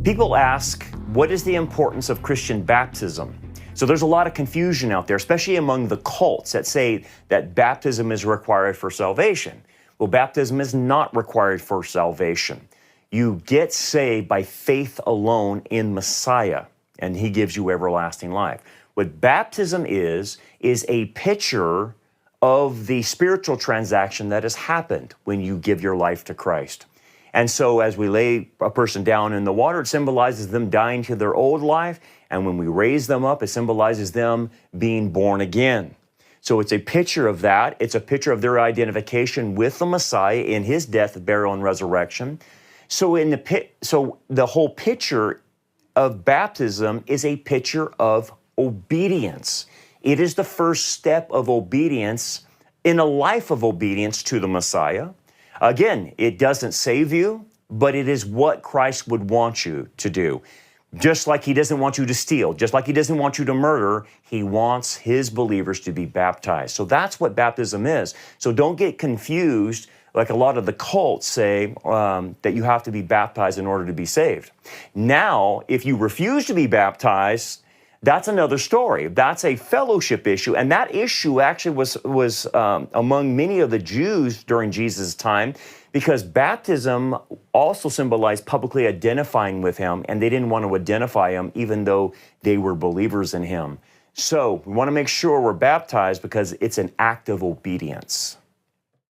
People ask, what is the importance of Christian baptism? So there's a lot of confusion out there, especially among the cults that say that baptism is required for salvation. Well, baptism is not required for salvation. You get saved by faith alone in Messiah, and He gives you everlasting life. What baptism is a picture of the spiritual transaction that has happened when you give your life to Christ. And so as we lay a person down in the water, it symbolizes them dying to their old life. And when we raise them up, it symbolizes them being born again. So it's a picture of that. It's a picture of their identification with the Messiah in His death, burial, and resurrection. So the whole picture of baptism is a picture of obedience. It is the first step of obedience in a life of obedience to the Messiah. Again, it doesn't save you, but it is what Christ would want you to do. Just like He doesn't want you to steal, just like He doesn't want you to murder, He wants His believers to be baptized. So that's what baptism is. So don't get confused, like a lot of the cults say, that you have to be baptized in order to be saved. Now, if you refuse to be baptized, that's another story. That's a fellowship issue. And that issue actually was among many of the Jews during Jesus' time, because baptism also symbolized publicly identifying with Him, and they didn't want to identify Him even though they were believers in Him. So we want to make sure we're baptized because it's an act of obedience.